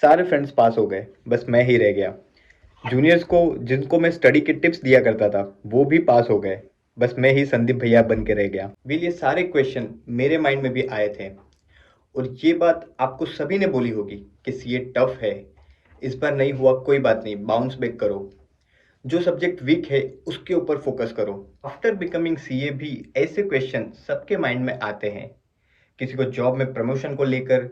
सारे फ्रेंड्स पास हो गए, बस मैं ही रह गया। जूनियर्स को जिनको मैं स्टडी के टिप्स दिया करता था वो भी पास हो गए, बस मैं ही संदीप भैया बन के रह गया। विल ये सारे क्वेश्चन मेरे माइंड में भी आए थे, और ये बात आपको सभी ने बोली होगी कि सीए टफ है, इस बार नहीं हुआ कोई बात नहीं, बाउंस बैक करो, जो सब्जेक्ट वीक है उसके ऊपर फोकस करो। आफ्टर बिकमिंग सीए भी ऐसे क्वेश्चन सबके माइंड में आते हैं, किसी को जॉब में प्रमोशन को लेकर,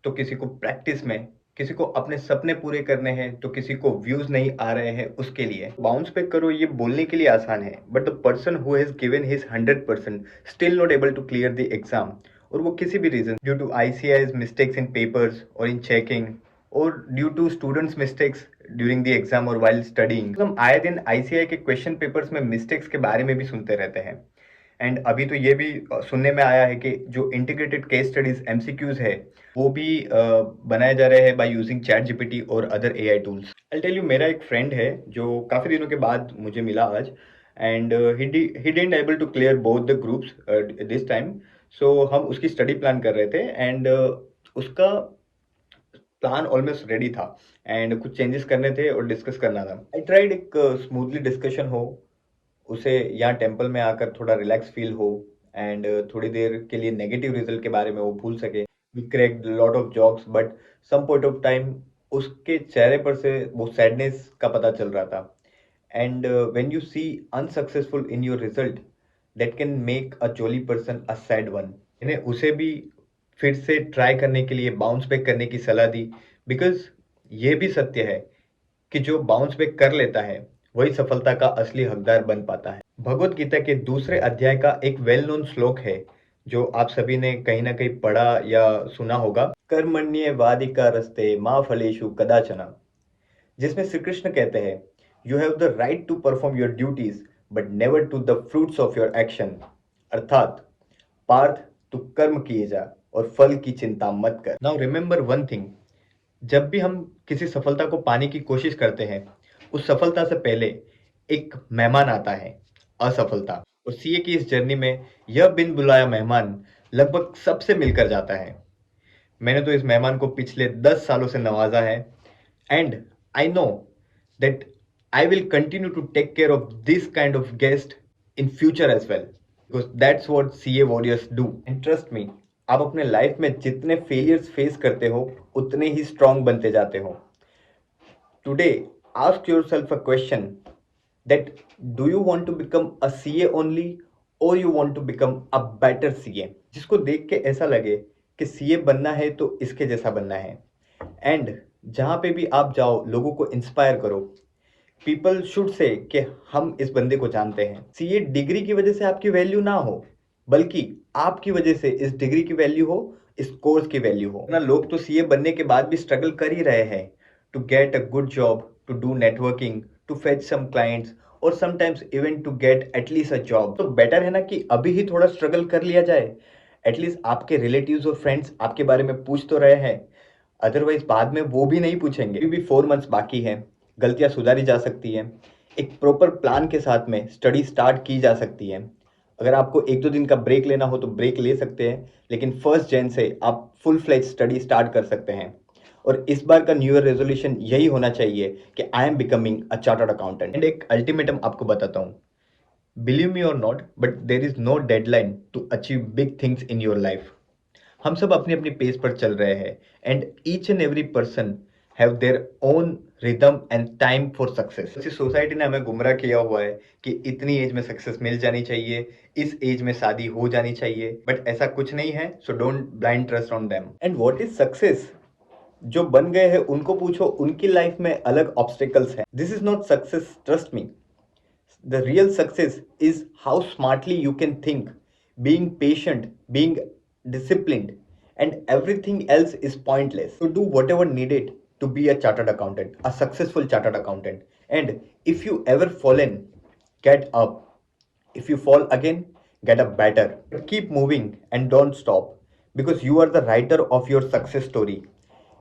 तो किसी को प्रैक्टिस में, किसी को अपने सपने पूरे करने हैं, तो किसी को व्यूज नहीं आ रहे हैं उसके लिए। बाउंस बैक करो ये बोलने के लिए आसान है, but the person who has given his 100% still not able to clear the exam, और वो किसी भी reason, due to ICAI's mistakes in papers और इन चेकिंग, और due to students mistakes during the exam और वाइल स्टडिंग। हम आए दिन आईसीआई के क्वेश्चन पेपर्स में मिस्टेक्स के बारे में भी सुनते रहते हैं। एंड अभी तो ये भी सुनने में आया है कि जो इंटीग्रेटेड केस स्टडीज एमसीक्यूज है वो भी बनाए जा रहे हैं बाय यूजिंग चैट जीपीटी और other AI tools. I tell you, मेरा एक फ्रेंड है जो काफ़ी दिनों के बाद मुझे मिला आज, and he didn't able to clear both the groups this time. So हम उसकी स्टडी प्लान कर रहे थे, एंड उसका प्लान ऑलमोस्ट रेडी था, एंड कुछ चेंजेस करने थे और डिस्कस करना था। आई ट्राइड एक स्मूथली डिस्कशन हो, उसे यहाँ टेम्पल में आकर थोड़ा रिलैक्स फील हो, एंड थोड़ी देर के लिए नेगेटिव रिजल्ट के बारे में वो भूल सके। We cracked lot of jobs, but some point of time उसके चेहरे पर से वो सैडनेस का पता चल रहा था। And when you see unsuccessful in your result, that can make a jolly person a sad one. मैंने उसे भी फिर से ट्राई करने के लिए, बाउंस बैक करने की सलाह दी, बिकॉज ये भी सत्य है कि जो बाउंस बैक कर लेता है वही सफलता का असली हकदार बन पाता है। भगवत गीता के दूसरे अध्याय का एक वेल नोन श्लोक है जो आप सभी ने कहीं ना कहीं पढ़ा या सुना होगा, कर्मण्य वादिका रस्ते माँ फलेषु कदाचना, जिसमें श्री कृष्ण कहते हैं, you have the right to perform your duties but never to the fruits of your action. अर्थात पार्थ, तू कर्म किए जा और फल की चिंता मत कर। नाउ रिमेंबर वन थिंग, जब भी हम किसी सफलता को पाने की कोशिश करते हैं, उस सफलता से पहले एक मेहमान आता है, असफलता। और सीए की इस जर्नी में यह बिन बुलाया मेहमान लगभग सबसे मिलकर जाता है। मैंने तो इस मेहमान को पिछले 10 सालों से नवाजा है, and I know that I will continue to take care of this kind of guest in future as well, because that's what CA warriors do. And trust me, आप अपने लाइफ में जितने फेलियर्स फेस करते हो उतने ही strong बनते जाते हो। Today ask yourself a question, that do you want to become a CA only, और you want to become a better CA, जिसको देख के ऐसा लगे कि सीए बनना है तो इसके जैसा बनना है। एंड जहाँ पे भी आप जाओ लोगों को इंस्पायर करो। पीपल शुड से कि हम इस बंदे को जानते हैं। सीए डिग्री की वजह से आपकी वैल्यू ना हो, बल्कि आपकी वजह से इस डिग्री की वैल्यू हो, इस कोर्स की वैल्यू हो ना। लोग तो सीए बनने के बाद भी स्ट्रगल कर ही रहे हैं to get a good job, to do networking, to fetch some clients, और sometimes even to get at least a job. तो बेटर है ना कि अभी ही थोड़ा स्ट्रगल कर लिया जाए, एटलीस्ट आपके रिलेटिव्स और फ्रेंड्स आपके बारे में पूछ तो रहे हैं, अदरवाइज बाद में वो भी नहीं पूछेंगे। अभी भी 4 मंथ्स बाकी है, गलतियां सुधारी जा सकती है, एक प्रॉपर प्लान के साथ में स्टडी स्टार्ट की जा सकती है। अगर आपको 1-2 दिन का ब्रेक लेना हो तो ब्रेक ले सकते हैं, लेकिन 1 जन से आप फुल फ्लेज स्टडी स्टार्ट कर सकते हैं। और इस बार का न्यू ईयर रेजोल्यूशन यही होना चाहिए कि I am becoming a chartered accountant. And एक अल्टीमेटम आपको बताता हूँ, बिलीव मी और not, but there is no deadline to achieve big things in your life. हम सब अपनी अपनी पेस पर चल रहे हैं, and each and every person have their own rhythm and time for success. इस सोसाइटी ने हमें गुमराह किया हुआ है कि इतनी एज में सक्सेस मिल जानी चाहिए, इस एज में शादी हो जानी चाहिए, बट ऐसा कुछ नहीं है। So don't blind trust on them. And what is success, जो बन गए हैं उनको पूछो, उनकी लाइफ में अलग ऑब्स्टेकल्स हैं। This is not success, trust me. The real success is how smartly you can think, being patient, being disciplined, and everything else is pointless. So do whatever needed to be a chartered accountant, a successful chartered accountant. And if you ever fallen, get up. If you fall again, get up better. But keep moving and don't stop, because you are the writer of your success story.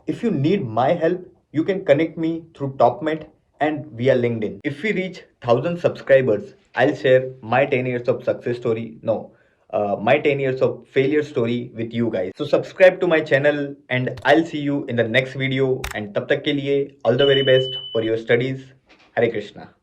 If you need my help, you can connect me through TopMed and via LinkedIn. If we reach 1,000 subscribers, I'll share my 10 years of success story. No, my 10 years of failure story with you guys. So subscribe to my channel and I'll see you in the next video. And तब तक के लिए all the very best for your studies. Hare Krishna.